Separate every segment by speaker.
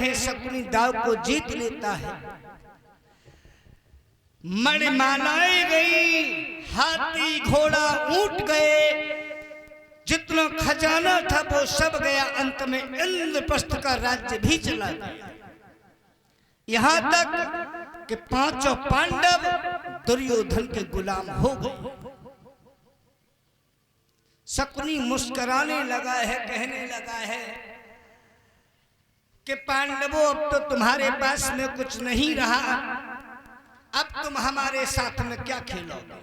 Speaker 1: हैं शकुनी दाव को जीत लेता है। मणिमालाएं गई, हाथी घोड़ा ऊंट गए, जितना खजाना था वो सब गया। अंत में इंद्रप्रस्थ का राज्य भी चला गया। यहां तक कि पांचों पांडव दुर्योधन के गुलाम हो गए। शकुनी मुस्कुराने लगा है, कहने लगा है कि पांडवों अब तो तुम्हारे पास में कुछ नहीं रहा, अब तुम हमारे साथ में क्या खेलोगे?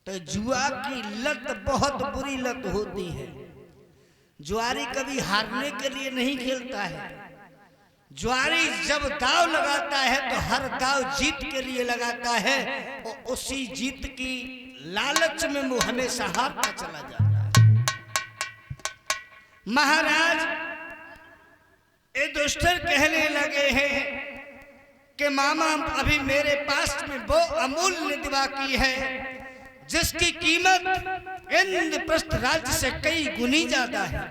Speaker 1: तो जुआ की लत बहुत बुरी लत होती है। जुआरी कभी हारने के लिए नहीं खेलता है। जुआरी जब दाव लगाता है तो हर दाव जीत के लिए लगाता है और उसी जीत की लालच में वो हमेशा हारता चला जाता है। महाराज युधिष्ठिर कहने लगे हैं कि मामा अभी मेरे पास में वो अमूल्य दिवा की है जिसकी कीमत इंद्रप्रस्थ राज्य से कई गुनी ज्यादा है।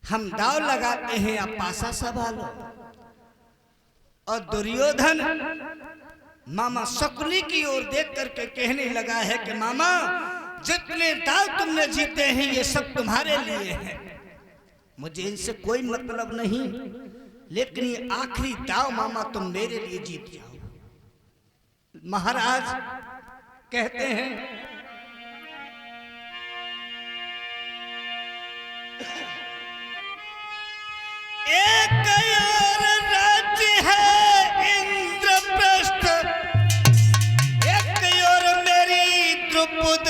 Speaker 1: हम दाव लगाते हैं, आप पासा संभालो। और दुर्योधन मामा शकुनी की ओर देख करके कहने लगा है कि मामा जितने दाव तुमने जीते हैं ये सब तुम्हारे लिए हैं, मुझे इनसे कोई मतलब नहीं, लेकिन ये आखिरी दाव मामा तुम मेरे लिए जीत जाओ। महाराज कहते हैं एक और राज्य है इंद्रप्रस्थ, एक और मेरी द्रुपद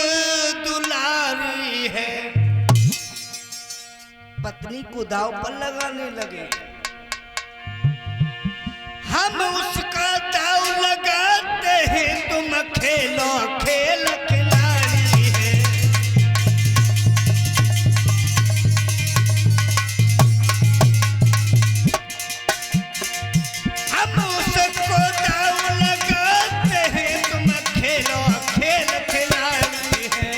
Speaker 1: दुलारी है। पत्नी को दाव पर लगाने लगे। हम उसका दाव लगाते हैं, तुम खेलो खेल खिलाड़ी है। हम उसको दाव लगाते हैं, तुम खेलो खेल खिलाड़ी है।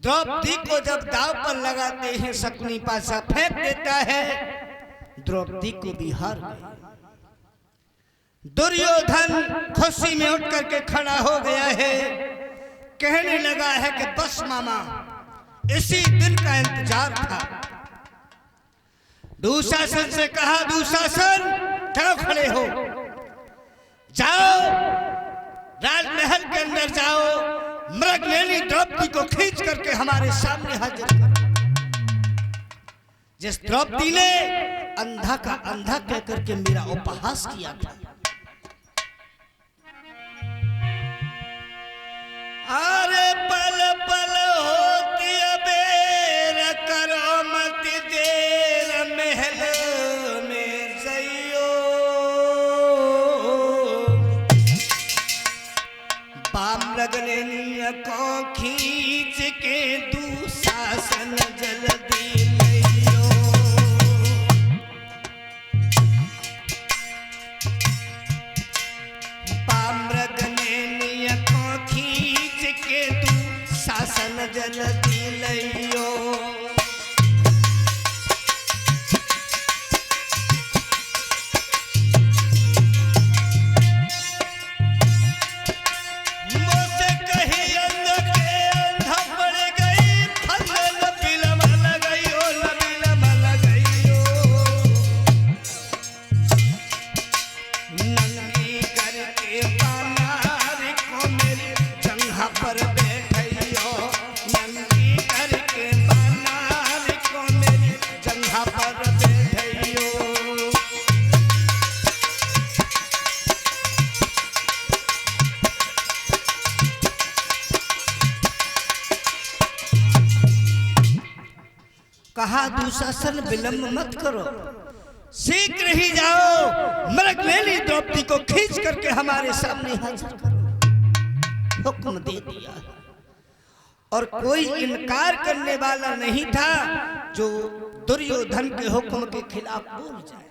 Speaker 1: द्रौपदी को जब दाव पर लगाते हैं, शकुनी पासा फेंक देता है, द्रौपदी को भी हार गई। दुर्योधन खुशी में उठ करके खड़ा हो गया है, कहने लगा है कि बस मामा इसी दिन का इंतजार था। दुशासन से कहा, दुशासन क्यों खड़े हो, जाओ राजमहल के अंदर जाओ, मृगनयनी द्रौपदी को खींच करके हमारे सामने हाजिर करो। जिस द्रौपदी ने अंधा का अंधा कह करके मेरा उपहास किया था। अरे पल पल होती अबेर, करो मत देर महल में जइयो। बाम मृगनयनी को खींच के दुशासन जल्दी लियो। मृगनयनी को खींच के दुशासन जल्दी लियो। लगई हो कहा दुशासन विलंब मत करो, शीघ्र ही जाओ, मृगमेली द्रौपदी को खींच करके हमारे सामने हाजिर करो। हुक्म दे दिया और कोई इनकार करने वाला नहीं था जो दुर्योधन के हुक्म के खिलाफ बोल जाए।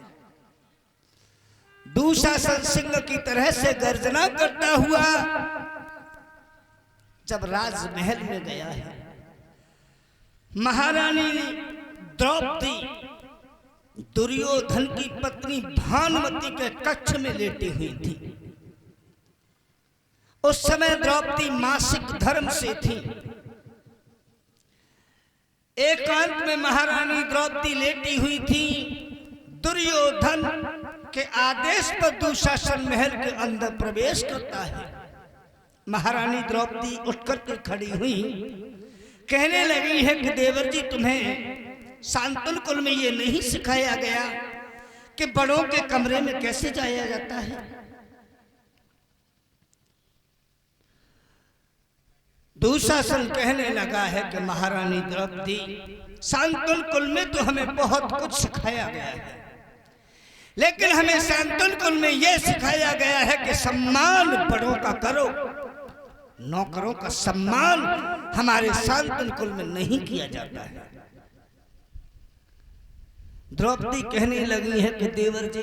Speaker 1: दुशासन सिंह की तरह से गर्जना करता हुआ जब राजमहल में गया है, महारानी द्रौपदी दुर्योधन की पत्नी भानुमति के कक्ष में लेटी हुई थी। उस समय द्रौपदी मासिक धर्म से थी। एकांत में महारानी द्रौपदी लेटी हुई थी। दुर्योधन के आदेश पर दुशासन महल के अंदर प्रवेश करता है। महारानी द्रौपदी उठकर के खड़ी हुई, कहने लगी है कि देवर जी, तुम्हें शांतनु कुल में ये नहीं सिखाया गया कि बड़ों के कमरे में कैसे जाया जाता है। दुशासन कहने लगा है कि महारानी द्रौपदी, शांतनु कुल में तो हमें बहुत कुछ सिखाया गया है, लेकिन हमें शांतनु कुल में यह सिखाया गया है कि सम्मान बड़ों का करो, नौकरों का सम्मान हमारे शांतनु कुल में नहीं किया जाता है। द्रौपदी कहने लगी है कि देवर जी,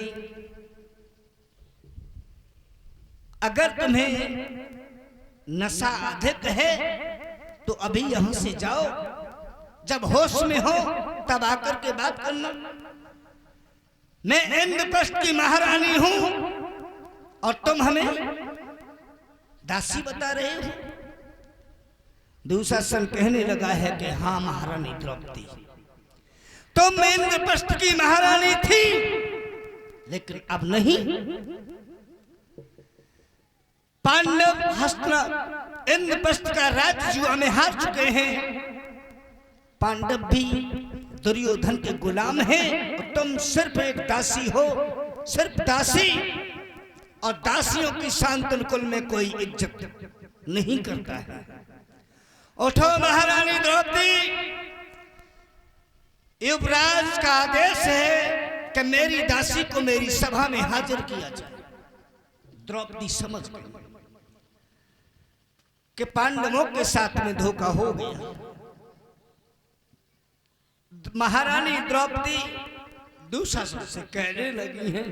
Speaker 1: अगर तुम्हें नशा अधिक है तो अभी यहां से जाओ, जब होश में हो तब आकर के बात करना। मैं इंद्रप्रस्थ की महारानी हूं और तुम हमें दासी बता रहे हो। दुशासन कहने लगा है कि हाँ महारानी द्रौपदी, तुम इंद्रप्रस्थ की महारानी थी, लेकिन अब नहीं। पांडव हस्तिनापुर इंद्रप्रस्थ का राज्य जुआ में हार चुके हैं। पांडव भी दुर्योधन के गुलाम हैं और तुम सिर्फ एक दासी हो, सिर्फ दासी, और दासियों की शांतनु कुल में कोई इज्जत नहीं करता है। उठो महारानी द्रौपदी, युवराज का आदेश है कि मेरी दासी को मेरी सभा में हाजिर किया जाए। द्रौपदी समझ गई कि पांडवों के साथ में धोखा हो गया। महारानी द्रौपदी दुशासन से कहने लगी है